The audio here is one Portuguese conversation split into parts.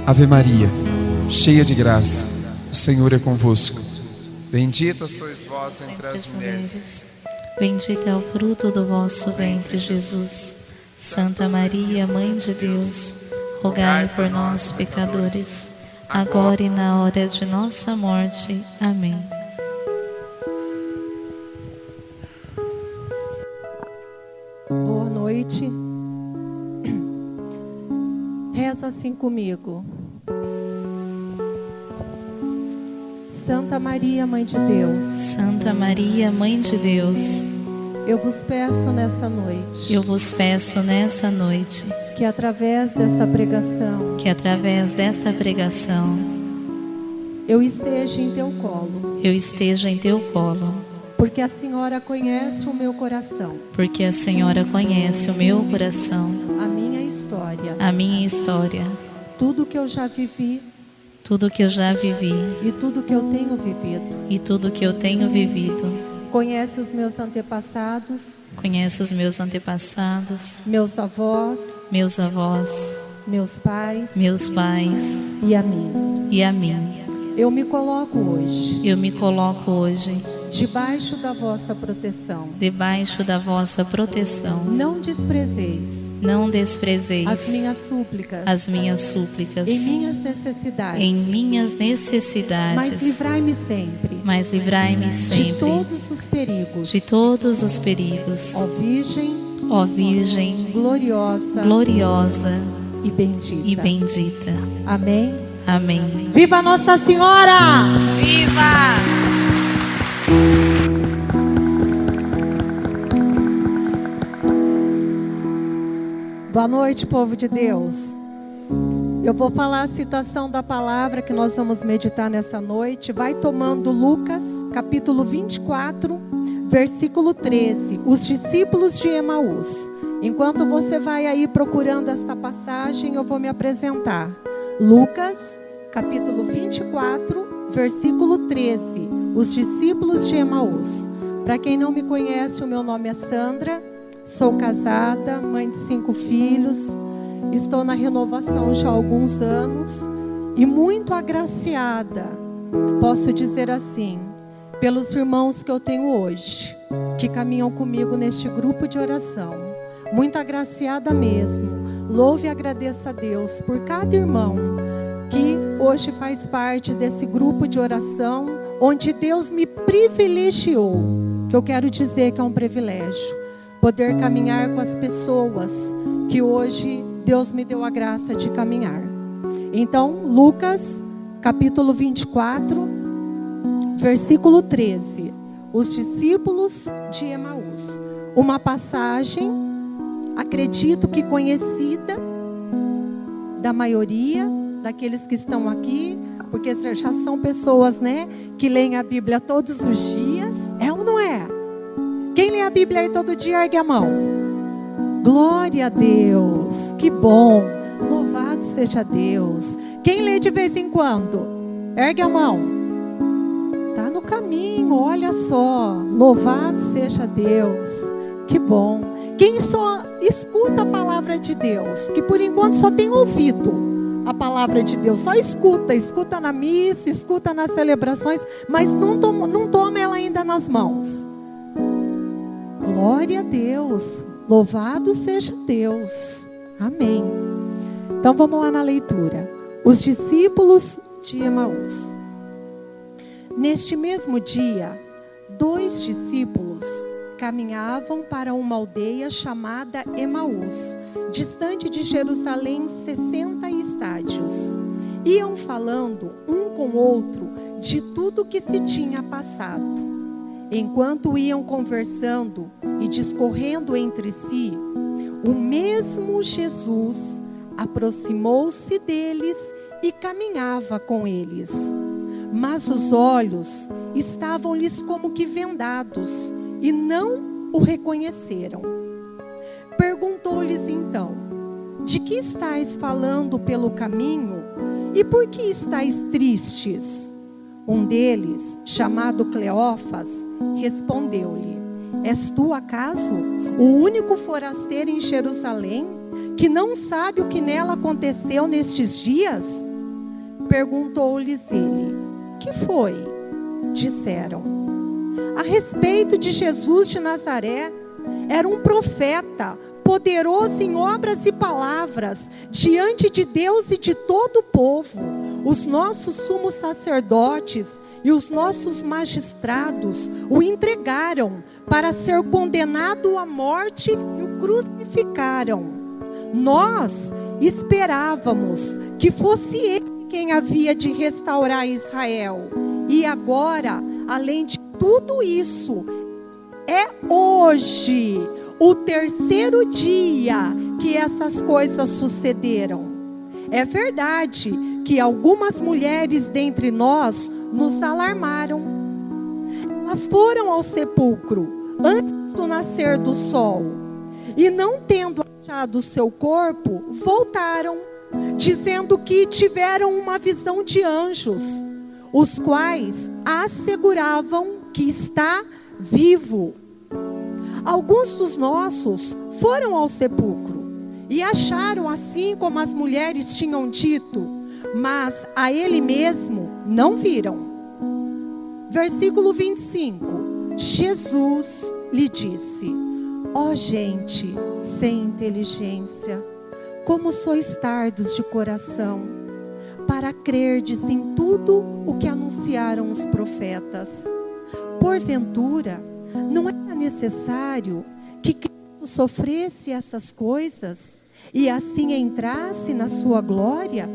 Ave Maria, cheia de graça, o Senhor é convosco. Bendita sois vós entre as mulheres. Bendito é o fruto do vosso ventre, Jesus. Santa Maria, Mãe de Deus, rogai por nós, pecadores, agora e na hora de nossa morte. Amém. Boa noite. Reza assim comigo. Santa Maria, Mãe de Deus. Santa Maria, Mãe de Deus, Eu vos peço nessa noite. eu vos peço nessa noite Que através dessa pregação que através desta pregação eu esteja em teu colo. eu esteja em teu colo, Porque a Senhora conhece o meu coração, porque a Senhora conhece o meu coração, a minha história, a minha história, tudo que eu já vivi tudo que eu já vivi e tudo que eu tenho vivido. e tudo que eu tenho vivido. Conhece os meus antepassados, Conhece os meus antepassados, meus avós, meus avós, meus pais meus pais e a mim. e a mim. Eu me coloco hoje Eu me coloco hoje debaixo da vossa proteção. debaixo da vossa proteção. Não desprezeis Não desprezeis as minhas súplicas as minhas súplicas em minhas necessidades, em minhas mas necessidades, livrai-me sempre mas livrai-me de sempre todos os perigos. de todos os perigos. Ó Virgem Ó Virgem gloriosa gloriosa e bendita. e bendita. Amém. Amém. Viva Nossa Senhora! Viva! Boa noite, povo de Deus. Eu vou falar a citação da palavra que nós vamos meditar nessa noite. Vai tomando Lucas, capítulo 24, versículo 13. Os discípulos de Emaús. Enquanto você vai aí procurando esta passagem, eu vou me apresentar. Lucas, capítulo 24, versículo 13. Os discípulos de Emaús. Para quem não me conhece, o meu nome é Sandra. Sou casada, mãe de 5 filhos. Estou na renovação já há alguns anos. E muito agraciada, posso dizer assim, pelos irmãos que eu tenho hoje, que caminham comigo neste grupo de oração. Muito agraciada mesmo. Louvo e agradeço a Deus por cada irmão que hoje faz parte desse grupo de oração, onde Deus me privilegiou, que eu quero dizer que é um privilégio, poder caminhar com as pessoas que hoje Deus me deu a graça de caminhar. Então, Lucas, capítulo 24, versículo 13. Os discípulos de Emaús. Uma passagem, acredito que conhecida da maioria daqueles que estão aqui, porque já são pessoas, né, que leem a Bíblia todos os dias. É ou não é? Quem lê a Bíblia aí todo dia, ergue a mão. Glória a Deus, que bom. Louvado seja Deus. Quem lê de vez em quando? Ergue a mão. Está no caminho, olha só. Louvado seja Deus, que bom. Quem só escuta a palavra de Deus, que por enquanto só tem ouvido a palavra de Deus, só escuta na missa, escuta nas celebrações, mas não toma ela ainda nas mãos. Glória a Deus, louvado seja Deus, amém. Então vamos lá na leitura. Os discípulos de Emaús. Neste mesmo dia, 2 discípulos caminhavam para uma aldeia chamada Emaús, distante de Jerusalém 60 estádios. Iam falando um com o outro de tudo que se tinha passado. Enquanto iam conversando e discorrendo entre si, o mesmo Jesus aproximou-se deles e caminhava com eles. Mas os olhos estavam-lhes como que vendados e não o reconheceram. Perguntou-lhes então: de que estáis falando pelo caminho e por que estáis tristes? Um deles, chamado Cleófas, respondeu-lhe: és tu acaso o único forasteiro em Jerusalém que não sabe o que nela aconteceu nestes dias? Perguntou-lhes ele: que foi? Disseram: a respeito de Jesus de Nazaré, era um profeta, poderoso em obras e palavras, diante de Deus e de todo o povo. Os nossos sumos sacerdotes e os nossos magistrados o entregaram para ser condenado à morte e o crucificaram. Nós esperávamos que fosse ele quem havia de restaurar Israel. E agora, além de tudo isso, é hoje o terceiro dia que essas coisas sucederam. É verdade que algumas mulheres dentre nós nos alarmaram. Elas foram ao sepulcro antes do nascer do sol e, não tendo achado o seu corpo, voltaram, dizendo que tiveram uma visão de anjos, os quais asseguravam que está vivo. Alguns dos nossos foram ao sepulcro e acharam assim como as mulheres tinham dito, mas a ele mesmo não viram. Versículo 25. Jesus lhe disse: ó gente sem inteligência, como sois tardos de coração, para crerdes em tudo o que anunciaram os profetas. Porventura, não era necessário que Cristo sofresse essas coisas e assim entrasse na sua glória?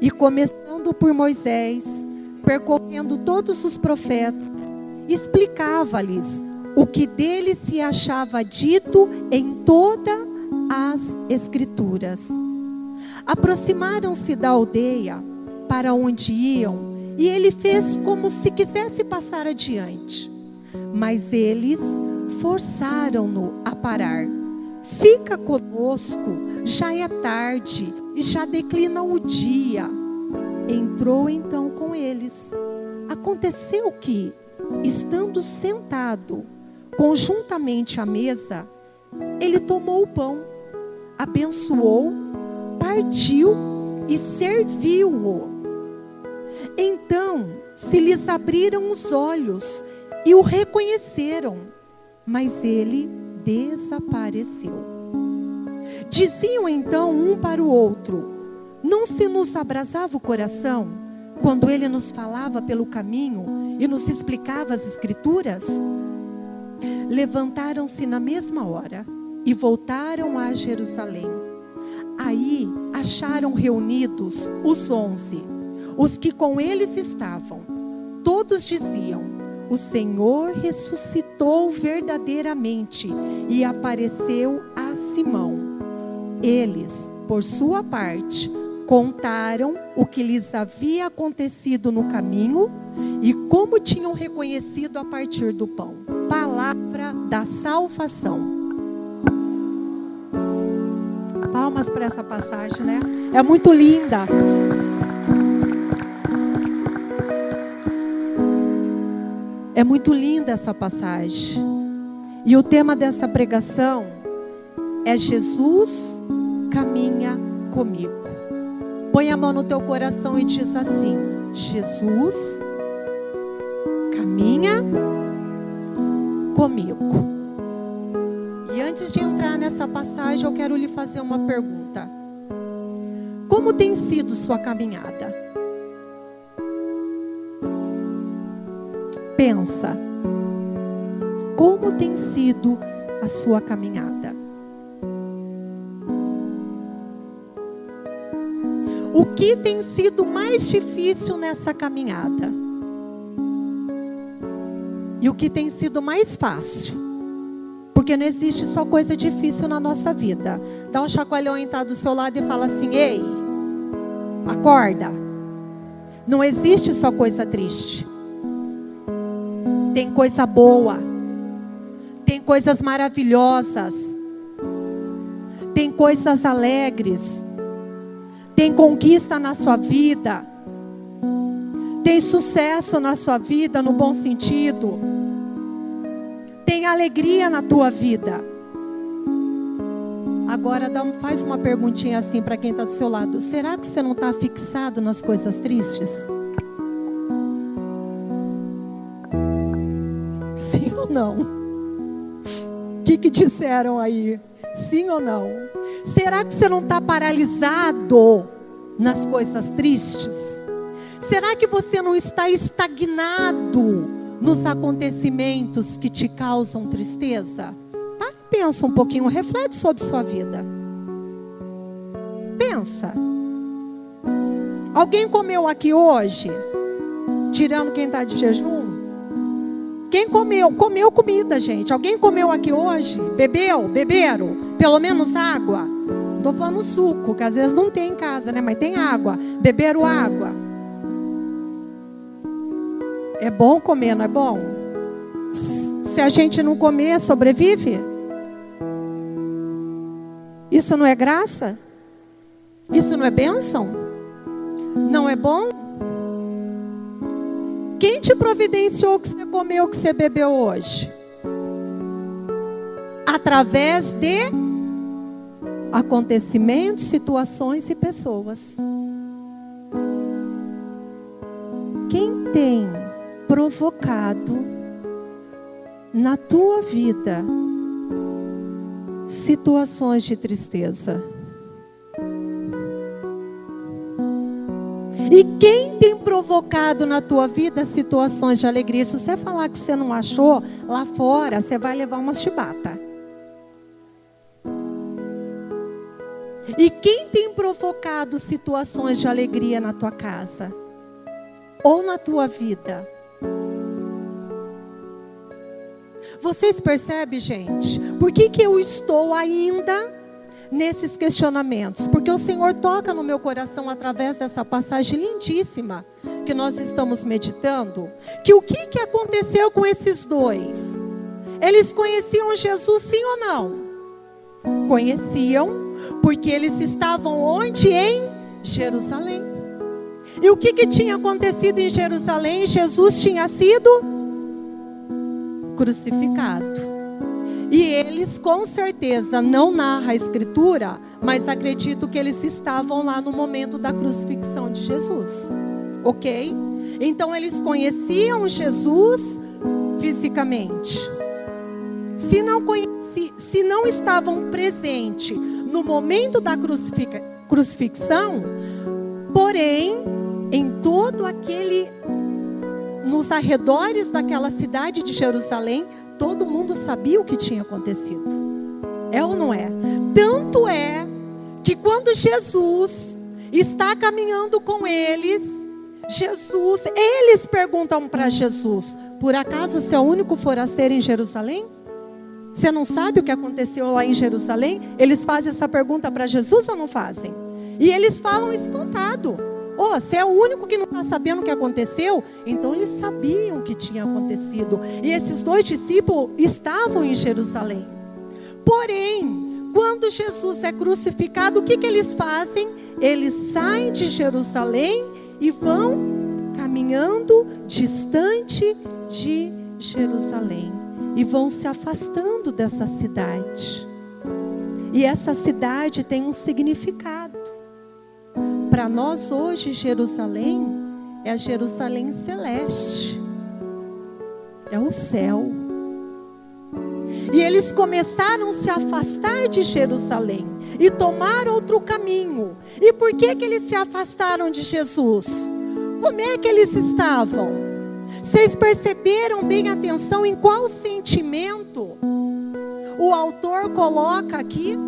E começando por Moisés, percorrendo todos os profetas, explicava-lhes o que dele se achava dito em todas as Escrituras. Aproximaram-se da aldeia para onde iam, e ele fez como se quisesse passar adiante. Mas eles forçaram-no a parar. Fica conosco, já é tarde e já declina o dia. Entrou então com eles. Aconteceu que, estando sentado conjuntamente à mesa, ele tomou o pão, abençoou, partiu e serviu-o. Então se lhes abriram os olhos e o reconheceram, mas ele desapareceu. Diziam então um para o outro: não se nos abrasava o coração quando ele nos falava pelo caminho e nos explicava as Escrituras? Levantaram-se na mesma hora e voltaram a Jerusalém. Aí acharam reunidos os 11, os que com eles estavam. Todos diziam: o Senhor ressuscitou verdadeiramente e apareceu a Simão. Eles, por sua parte, contaram o que lhes havia acontecido no caminho e como tinham reconhecido a partir do pão. Palavra da salvação. Palmas para essa passagem, né? É muito linda. É muito linda essa passagem. E o tema dessa pregação é: Jesus caminha comigo. Põe a mão no teu coração e diz assim: Jesus caminha comigo. E antes de entrar nessa passagem, eu quero lhe fazer uma pergunta. Como tem sido sua caminhada? Pensa. Como tem sido a sua caminhada? O que tem sido mais difícil nessa caminhada? E o que tem sido mais fácil? Porque não existe só coisa difícil na nossa vida. Dá um chacoalhão em tá do seu lado e fala assim: ei, acorda. Não existe só coisa triste. Tem coisa boa. Tem coisas maravilhosas. Tem coisas alegres. Tem conquista na sua vida. Tem sucesso na sua vida, no bom sentido. Tem alegria na tua vida. Agora faz uma perguntinha assim para quem está do seu lado. Será que você não está fixado nas coisas tristes? Sim ou não? O que disseram aí? Sim ou não? Será que você não está paralisado nas coisas tristes? Será que você não está estagnado nos acontecimentos que te causam tristeza? Pensa um pouquinho, reflete sobre sua vida. Pensa. Alguém comeu aqui hoje? Tirando quem está de jejum? Quem comeu? Comeu comida, gente. Alguém comeu aqui hoje? Bebeu? Beberam? Pelo menos água? Estou falando suco, que às vezes não tem em casa, né? Mas tem água. Beberam água. É bom comer, não é bom? Se a gente não comer, sobrevive? Isso não é graça? Isso não é bênção? Não é bom? Quem te providenciou que você comeu, que você bebeu hoje? Através de acontecimentos, situações e pessoas. Quem tem provocado na tua vida situações de tristeza? E quem tem provocado na tua vida situações de alegria? Se você falar que você não achou, lá fora você vai levar uma chibata. E quem tem provocado situações de alegria na tua casa? Ou na tua vida? Vocês percebem, gente? Por que eu estou ainda nesses questionamentos? Porque o Senhor toca no meu coração através dessa passagem lindíssima que nós estamos meditando. Que o que aconteceu com esses dois? Eles conheciam Jesus, sim ou não? Conheciam, porque eles estavam onde? Em Jerusalém. E o que tinha acontecido em Jerusalém? Jesus tinha sido crucificado. E eles com certeza, não narra a escritura, mas acredito que eles estavam lá no momento da crucifixão de Jesus. Ok? Então eles conheciam Jesus fisicamente. Se não estavam presentes no momento da crucifixão, porém, em todo nos arredores daquela cidade de Jerusalém, todo mundo sabia o que tinha acontecido. É ou não é? Tanto é que quando Jesus está caminhando com eles, eles perguntam para Jesus: por acaso você é o único forasteiro em Jerusalém? Você não sabe o que aconteceu lá em Jerusalém? Eles fazem essa pergunta para Jesus ou não fazem? E eles falam espantado: você é o único que não está sabendo o que aconteceu? Então eles sabiam o que tinha acontecido. E esses dois discípulos estavam em Jerusalém. Porém, quando Jesus é crucificado, o que eles fazem? Eles saem de Jerusalém e vão caminhando distante de Jerusalém. E vão se afastando dessa cidade. E essa cidade tem um significado. Para nós hoje, Jerusalém é a Jerusalém celeste. É o céu. E eles começaram a se afastar de Jerusalém e tomar outro caminho. E por que eles se afastaram de Jesus? Como é que eles estavam? Vocês perceberam bem atenção em qual sentimento o autor coloca aqui?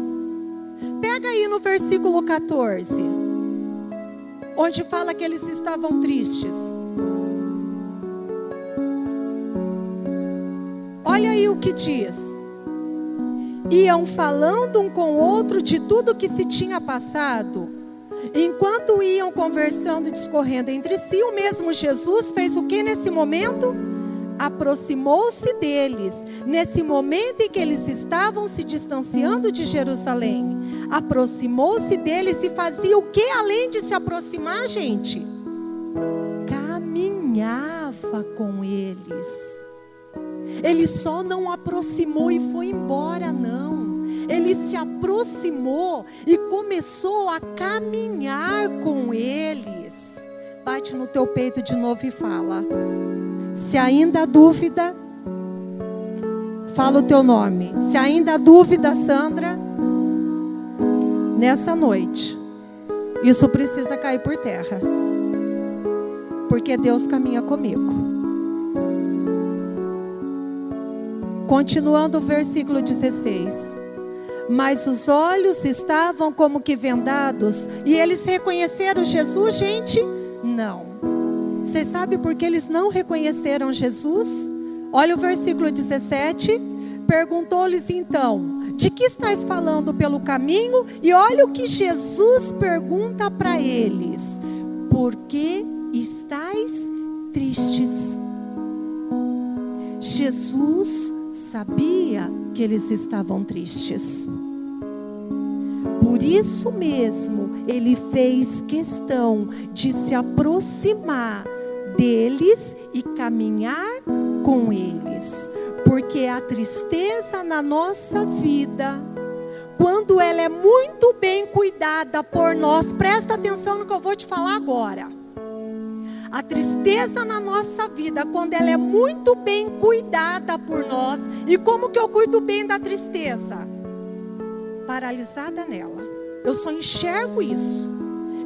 Pega aí no versículo 14, onde fala que eles estavam tristes. Olha aí o que diz. Iam falando um com o outro de tudo que se tinha passado. Enquanto iam conversando e discorrendo entre si, o mesmo Jesus fez o que nesse momento? Aproximou-se deles. Nesse momento em que eles estavam se distanciando de Jerusalém, aproximou-se deles e fazia o que além de se aproximar, gente? Caminhava com eles. Ele só não aproximou e foi embora, não. ele se aproximou e começou a caminhar com eles. Bate no teu peito de novo e fala: se ainda há dúvida, fala o teu nome. Se ainda há dúvida, Sandra, nessa noite, isso precisa cair por terra. Porque Deus caminha comigo. Continuando o versículo 16. Mas os olhos estavam como que vendados. E eles reconheceram Jesus, gente? Não. Vocês sabem por que eles não reconheceram Jesus? Olha o versículo 17. Perguntou-lhes então: de que estáis falando pelo caminho? E olha o que Jesus pergunta para eles: por que estáis tristes? Jesus sabia que eles estavam tristes. Por isso mesmo, ele fez questão de se aproximar deles e caminhar com eles. Porque a tristeza na nossa vida, quando ela é muito bem cuidada por nós, presta atenção no que eu vou te falar agora. A tristeza na nossa vida, quando ela é muito bem cuidada por nós, e como que eu cuido bem da tristeza? Paralisada nela. Eu só enxergo isso.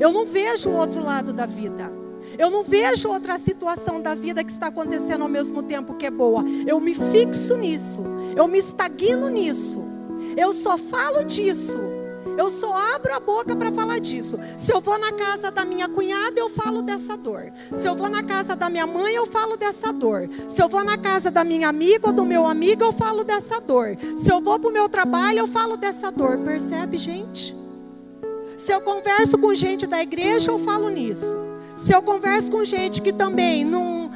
Eu não vejo o outro lado da vida. Eu não vejo outra situação da vida que está acontecendo ao mesmo tempo que é boa. Eu me fixo nisso. Eu me estagno nisso. Eu só falo disso. Eu só abro a boca para falar disso. Se eu vou na casa da minha cunhada, eu falo dessa dor. Se eu vou na casa da minha mãe, eu falo dessa dor. Se eu vou na casa da minha amiga ou do meu amigo, eu falo dessa dor. Se eu vou para o meu trabalho, eu falo dessa dor. Percebe, gente? Se eu converso com gente da igreja, eu falo nisso. Se eu converso com gente que também não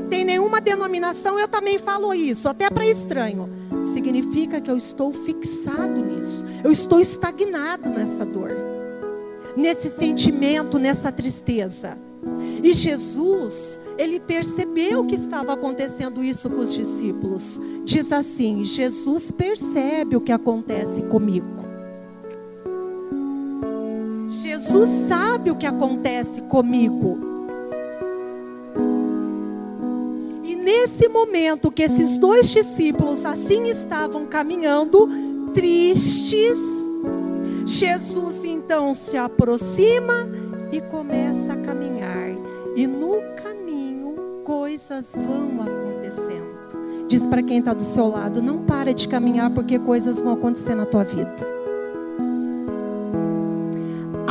tem nenhuma denominação, eu também falo isso, até para estranho. Significa que eu estou fixado nisso. Eu estou estagnado nessa dor, nesse sentimento, nessa tristeza. E Jesus, ele percebeu que estava acontecendo isso com os discípulos. Diz assim: Jesus percebe o que acontece comigo. Jesus sabe o que acontece comigo. E nesse momento que esses dois discípulos assim estavam caminhando, tristes, Jesus então se aproxima e começa a caminhar. E no caminho coisas vão acontecendo. Diz para quem está do seu lado: não para de caminhar, porque coisas vão acontecer na tua vida.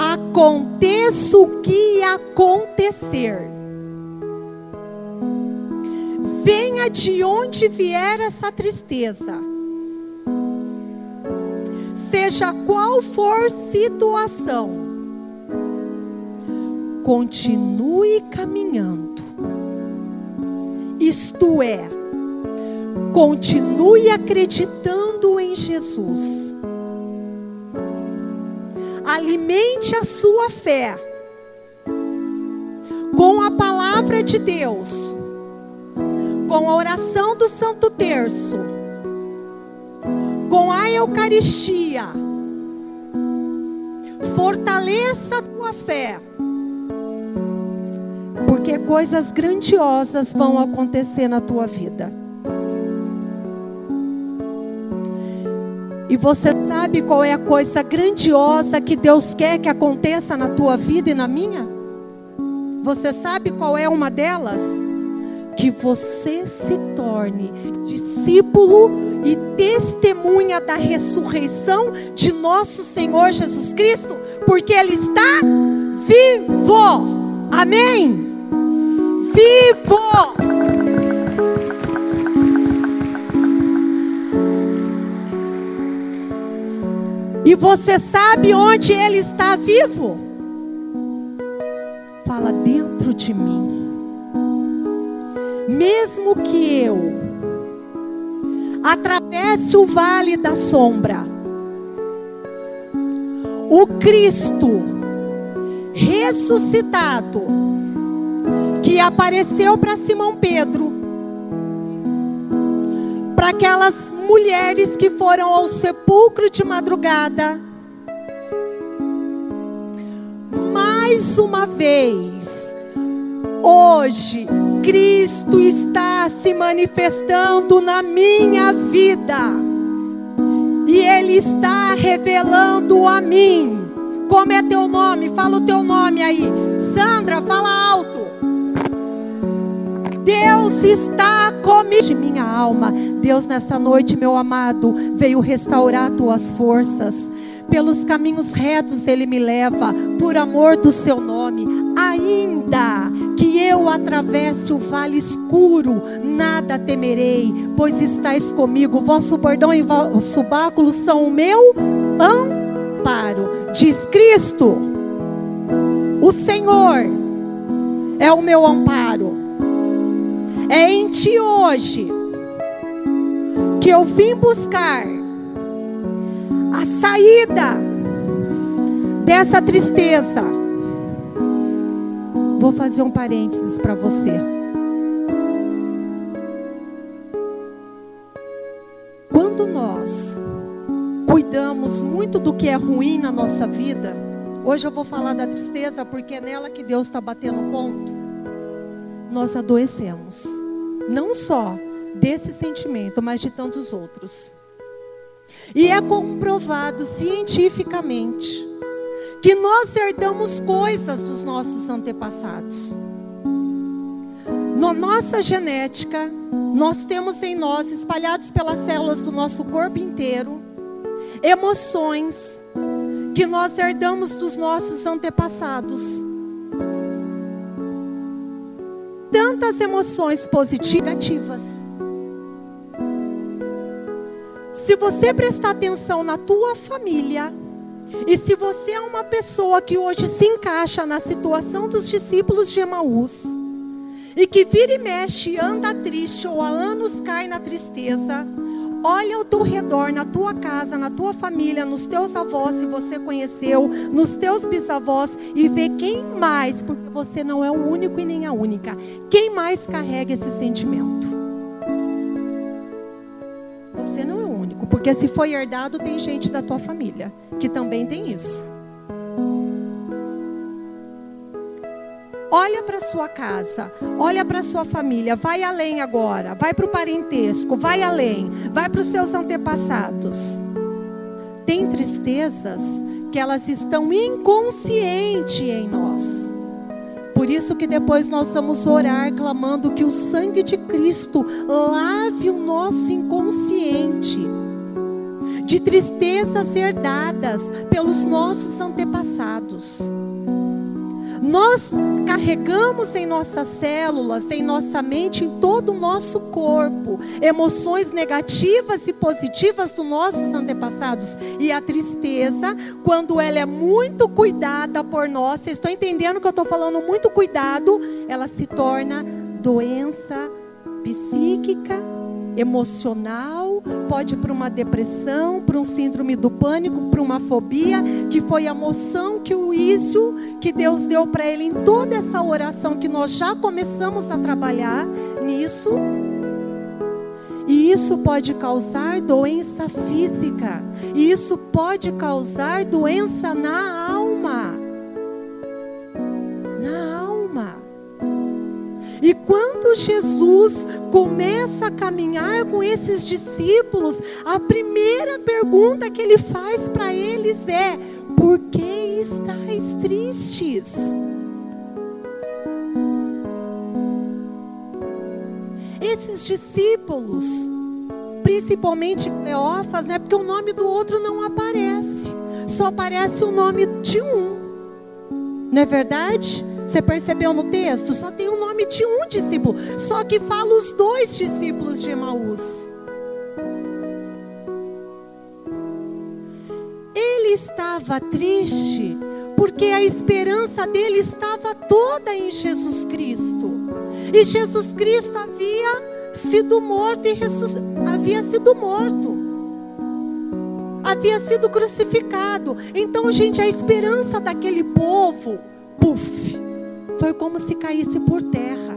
Aconteça o que acontecer, venha de onde vier essa tristeza, seja qual for a situação, continue caminhando. Isto é, continue acreditando em Jesus. Alimente a sua fé com a palavra de Deus, com a oração do Santo Terço, com a Eucaristia. Fortaleça a tua fé, porque coisas grandiosas vão acontecer na tua vida. E você sabe qual é a coisa grandiosa que Deus quer que aconteça na tua vida e na minha? Você sabe qual é uma delas? Que você se torne discípulo e testemunha da ressurreição de nosso Senhor Jesus Cristo, porque Ele está vivo. Amém? Vivo! E você sabe onde Ele está vivo? Fala: dentro de mim. Mesmo que eu atravesse o vale da sombra, o Cristo ressuscitado, que apareceu para Simão Pedro, para para aquelas mulheres que foram ao sepulcro de madrugada. Mais uma vez, hoje, Cristo está se manifestando na minha vida. E Ele está revelando a mim. Como é teu nome? Fala o teu nome aí. Sandra, fala alto. Deus está comigo. Minha alma, Deus nessa noite, meu amado, veio restaurar tuas forças. Pelos caminhos retos Ele me leva, por amor do seu nome. Ainda que eu atravesse o vale escuro, nada temerei, pois estais comigo. Vosso bordão e vosso báculo são o meu amparo. Diz Cristo, o Senhor é o meu amparo. É em Ti hoje que eu vim buscar a saída dessa tristeza. Vou fazer um parênteses para você. Quando nós cuidamos muito do que é ruim na nossa vida, hoje eu vou falar da tristeza porque é nela que Deus está batendo ponto. Nós adoecemos, não só desse sentimento, mas de tantos outros. E é comprovado cientificamente que nós herdamos coisas dos nossos antepassados. Na nossa genética, nós temos em nós, espalhados pelas células do nosso corpo inteiro, emoções que nós herdamos dos nossos antepassados. Tantas emoções positivas e negativas. Se você prestar atenção na tua família, e se você é uma pessoa que hoje se encaixa na situação dos discípulos de Emaús, e que vira e mexe, anda triste ou há anos cai na tristeza, olha ao teu redor, na tua casa, na tua família, nos teus avós, se você conheceu, nos teus bisavós, e vê quem mais, porque você não é o único e nem a única, quem mais carrega esse sentimento. Você não é o único, porque se foi herdado, tem gente da tua família que também tem isso. Olha para sua casa, olha para sua família, vai além agora, vai para o parentesco, vai além, vai para os seus antepassados. Tem tristezas que elas estão inconscientes em nós. Por isso que depois nós vamos orar clamando que o sangue de Cristo lave o nosso inconsciente de tristezas herdadas pelos nossos antepassados. Nós carregamos em nossas células, em nossa mente, em todo o nosso corpo, emoções negativas e positivas dos nossos antepassados. E a tristeza, quando ela é muito cuidada por nós, vocês estão entendendo que eu estou falando muito cuidado, ela se torna doença psíquica, emocional, pode ir para uma depressão, para um síndrome do pânico, para uma fobia, que foi a moção que o Ísio, que Deus deu para ele em toda essa oração, que nós já começamos a trabalhar nisso. E isso pode causar doença física, e isso pode causar doença na alma. Na alma. E quando Jesus começa a caminhar com esses discípulos, a primeira pergunta que ele faz para eles é: por que estáis tristes? Esses discípulos, principalmente Cleófas, né? Porque o nome do outro não aparece, só aparece o nome de um. Não é verdade? Você percebeu no texto? Só tem o nome de um discípulo. Só que fala os dois discípulos de Emaús. Ele estava triste porque a esperança dele estava toda em Jesus Cristo. E Jesus Cristo havia sido morto e havia sido morto. Havia sido crucificado. Então, gente, a esperança daquele povo, foi como se caísse por terra.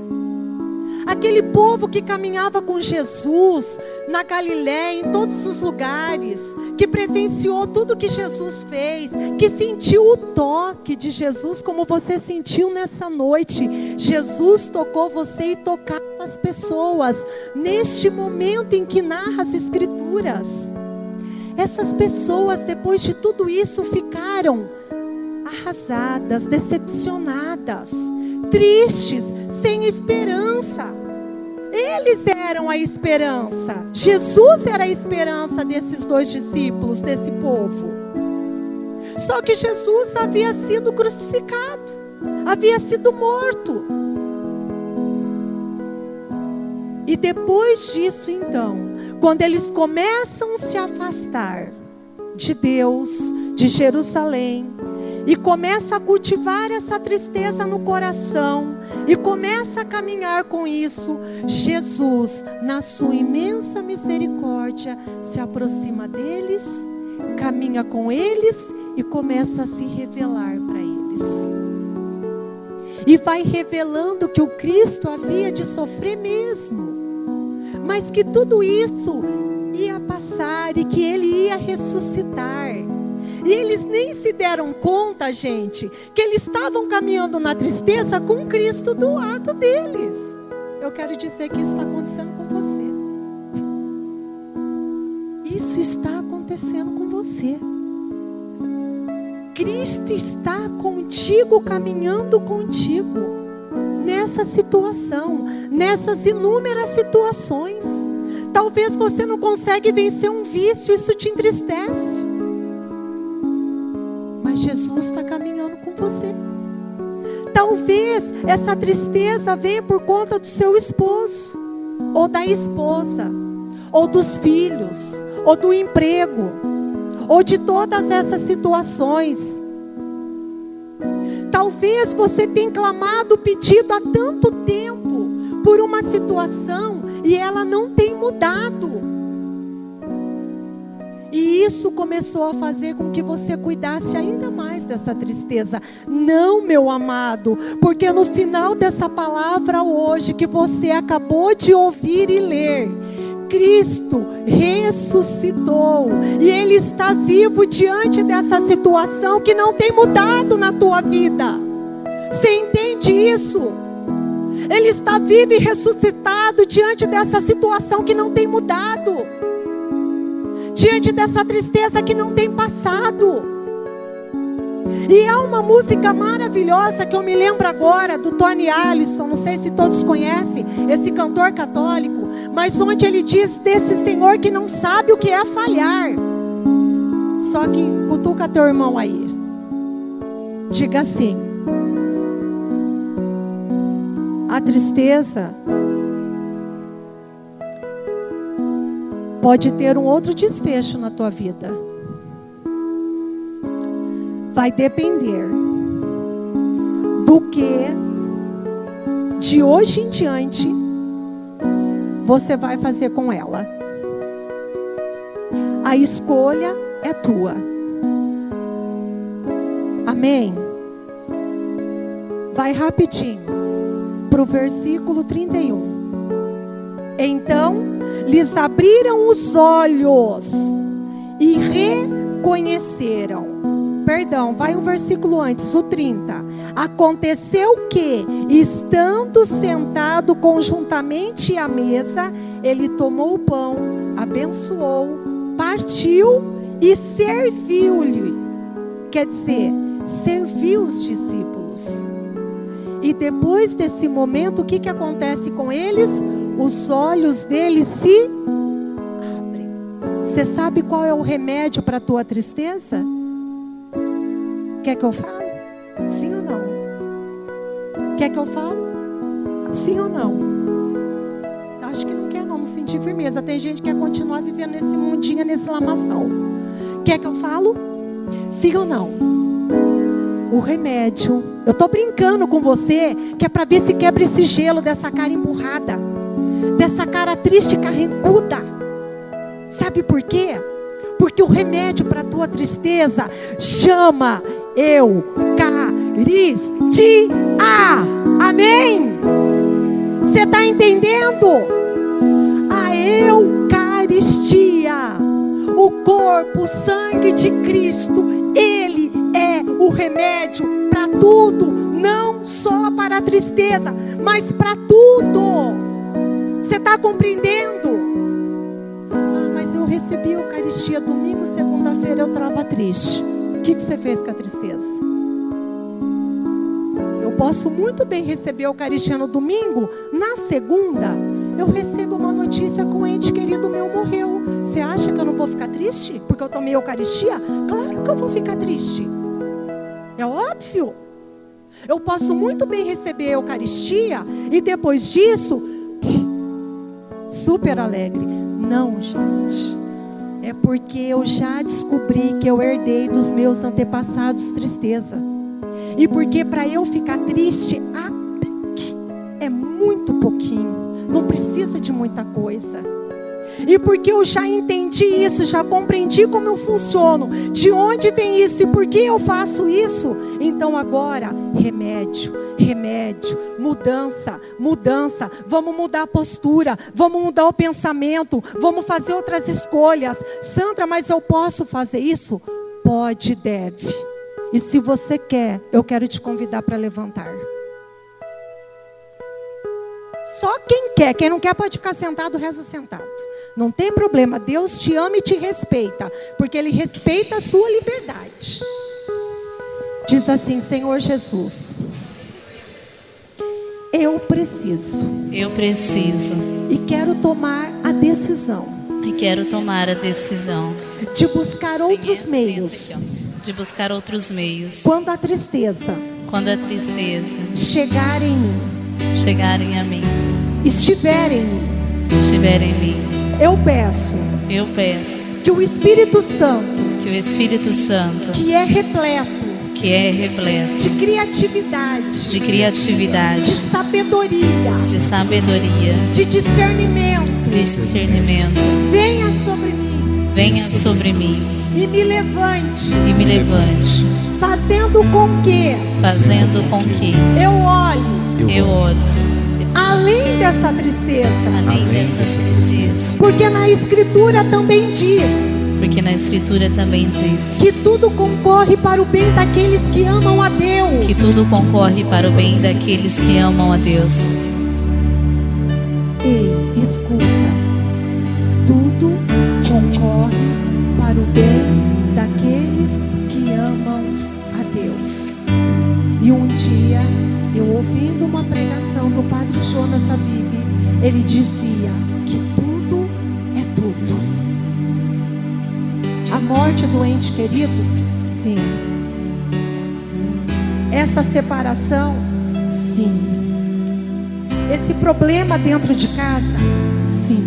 aquele povo que caminhava com Jesus na Galiléia, em todos os lugares, que presenciou tudo que Jesus fez, que sentiu o toque de Jesus, como você sentiu nessa noite. Jesus tocou você e tocava as pessoas, neste momento em que narra as Escrituras. Essas pessoas, depois de tudo isso, ficaram arrasadas, decepcionadas, tristes, sem esperança. Eles eram a esperança. Jesus era a esperança desses 2 discípulos, desse povo. Só que Jesus havia sido crucificado, havia sido morto. E depois disso, então, quando eles começam a se afastar de Deus, de Jerusalém, e começa a cultivar essa tristeza no coração, e começa a caminhar com isso, Jesus, na sua imensa misericórdia, se aproxima deles, caminha com eles e começa a se revelar para eles. E vai revelando que o Cristo havia de sofrer mesmo, mas que tudo isso ia passar e que Ele ia ressuscitar. E eles nem se deram conta, gente, que eles estavam caminhando na tristeza com Cristo do lado deles. Eu quero dizer que isso está acontecendo com você. Isso está acontecendo com você. Cristo está contigo, caminhando contigo, nessa situação, nessas inúmeras situações. Talvez você não consegue vencer um vício, isso te entristece. Mas Jesus está caminhando com você. Talvez essa tristeza venha por conta do seu esposo, ou da esposa, ou dos filhos, ou do emprego, ou de todas essas situações. Talvez você tenha clamado, pedido há tanto tempo por uma situação e ela não tem mudado. E isso começou a fazer com que você cuidasse ainda mais dessa tristeza. Não, meu amado, porque no final dessa palavra hoje que você acabou de ouvir e ler, Cristo ressuscitou e Ele está vivo diante dessa situação que não tem mudado na tua vida. Você entende isso? Ele está vivo e ressuscitado diante dessa situação que não tem mudado, diante dessa tristeza que não tem passado. E há uma música maravilhosa que eu me lembro agora, do Tony Allison, não sei se todos conhecem, esse cantor católico, mas onde ele diz desse Senhor que não sabe o que é falhar. Só que cutuca teu irmão aí, diga assim: a tristeza pode ter um outro desfecho na tua vida. Vai depender do que de hoje em diante você vai fazer com ela. A escolha é tua. Amém? Vai rapidinho para o versículo 31. Então lhes abriram os olhos e reconheceram. Perdão, vai um versículo antes, o 30. Aconteceu que, estando sentado conjuntamente à mesa, ele tomou o pão, abençoou, partiu e serviu-lhe. Quer dizer, serviu os discípulos. E depois desse momento, o que acontece com eles? Os olhos deles se abrem. Você sabe qual é o remédio para a tua tristeza? Quer que eu fale? Sim ou não? Quer que eu fale? Sim ou não? Acho que não quer não sentir firmeza. Tem gente que quer continuar vivendo nesse mundinho, nesse lamaçal. Quer que eu falo? Sim ou não? O remédio. Eu estou brincando com você, que é para ver se quebra esse gelo dessa cara emburrada, dessa cara triste e carrancuda. Sabe por quê? Porque o remédio para a tua tristeza chama Eucaristia. Amém? Você está entendendo? A Eucaristia, o corpo, o sangue de Cristo, Ele é o remédio para tudo, não só para a tristeza, mas para tudo. Você está compreendendo? Mas eu recebi a Eucaristia domingo, segunda-feira eu estava triste. O que você fez com a tristeza? Eu posso muito bem receber a Eucaristia no domingo, na segunda eu recebo uma notícia que um ente querido meu morreu. Você acha que eu não vou ficar triste porque eu tomei a Eucaristia? Claro que eu vou ficar triste. É óbvio. Eu posso muito bem receber a Eucaristia e depois disso, super alegre. Não, gente. É porque eu já descobri que eu herdei dos meus antepassados tristeza. E porque para eu ficar triste, é muito pouquinho. Não precisa de muita coisa. E porque eu já entendi isso, já compreendi como eu funciono, de onde vem isso e por que eu faço isso, então agora, remédio, mudança, vamos mudar a postura, vamos mudar o pensamento, vamos fazer outras escolhas. Sandra, mas eu posso fazer isso? Pode e deve. E se você quer, eu quero te convidar para levantar. Só quem quer, quem não quer pode ficar sentado, reza sentado. Não tem problema, Deus te ama e te respeita, porque Ele respeita a sua liberdade. Diz assim: Senhor Jesus, eu preciso e quero tomar a decisão de buscar outros meios quando a tristeza chegar em mim, estiver em mim. Eu peço que o Espírito Santo, que é repleto de criatividade, de sabedoria, de discernimento, venha sobre mim e me levante, fazendo com que eu olhe além dessa tristeza, porque na Escritura também diz que tudo concorre para o bem daqueles que amam a Deus. Ei, escuta, tudo concorre para o bem daqueles que amam a Deus. E um dia, eu ouvindo uma pregação do Padre Jonas Abib, ele dizia que tudo é tudo. A morte do ente querido, sim. Essa separação, sim. Esse problema dentro de casa, sim.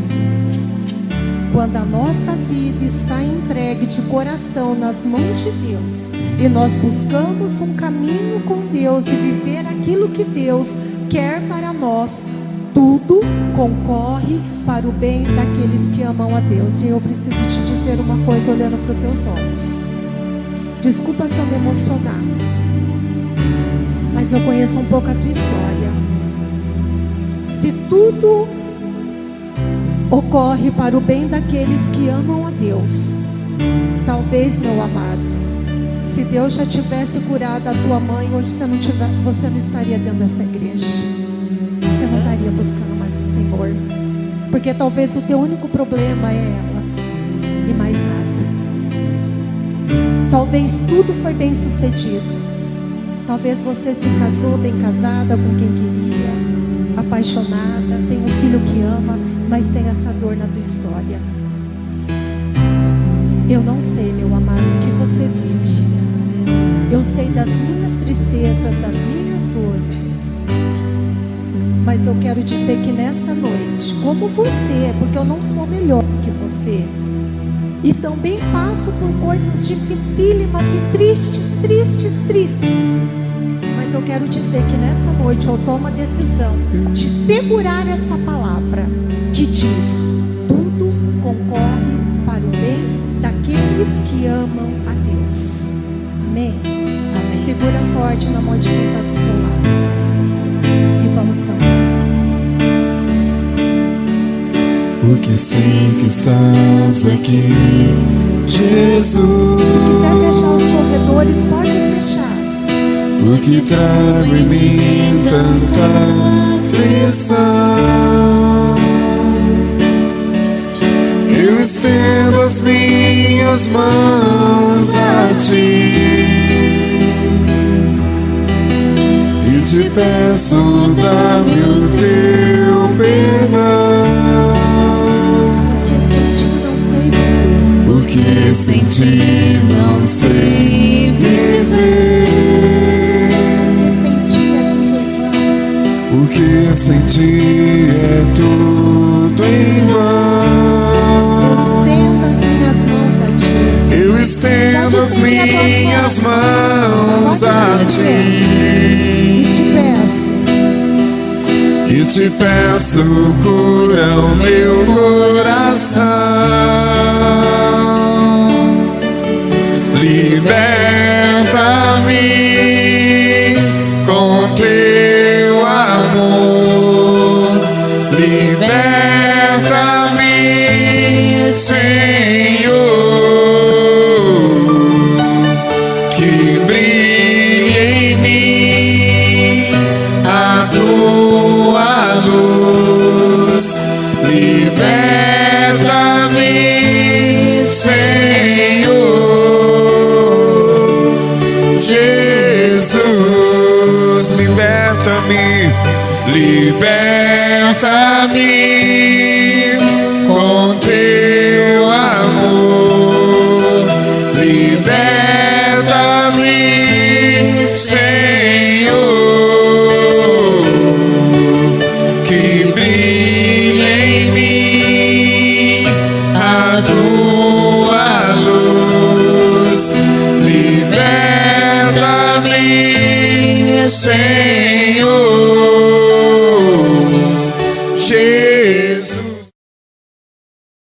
Quando a nossa vida está entregue de coração nas mãos de Deus, e nós buscamos um caminho com Deus e viver aquilo que Deus quer para nós, tudo concorre para o bem daqueles que amam a Deus. E eu preciso te dizer uma coisa olhando para os teus olhos. Desculpa se eu me emocionar, mas eu conheço um pouco a tua história. Se tudo ocorre para o bem daqueles que amam a Deus, talvez, meu amado, se Deus já tivesse curado a tua mãe, hoje você não estaria dentro dessa igreja. Você não estaria buscando mais o Senhor. Porque talvez o teu único problema é ela e mais nada. Talvez tudo foi bem sucedido. Talvez você se casou bem casada com quem queria, apaixonada, tem um filho que ama, mas tem essa dor na tua história. Eu não sei, meu amado, o que você vive. Eu sei das minhas tristezas, das minhas dores. Mas eu quero dizer que nessa noite, como você, porque eu não sou melhor que você, e também passo por coisas dificílimas e tristes. Mas eu quero dizer que nessa noite eu tomo a decisão de segurar essa palavra que diz: tudo concorre para o bem daqueles que amam a Deus. Amém? Amém. Segura forte na mão de quem está do seu lado. E vamos cantar. porque sei que estás aqui, Jesus. Se quiser fechar os corredores, pode fechar. Porque trago em mim tanta aflição. Eu estendo as minhas mãos a Ti e Te peço, dá-me o Teu perdão. Porque sem Ti não sei viver. Porque sem Ti é tudo em vão. Eu estendo as minhas mãos a Ti e Te peço, cura o meu coração. Liberta-me com Teu amor. Liberta-me, Senhor. Que brilhe em mim a Tua luz. Liberta-me, Senhor. Jesus, liberta-me, liberta-me.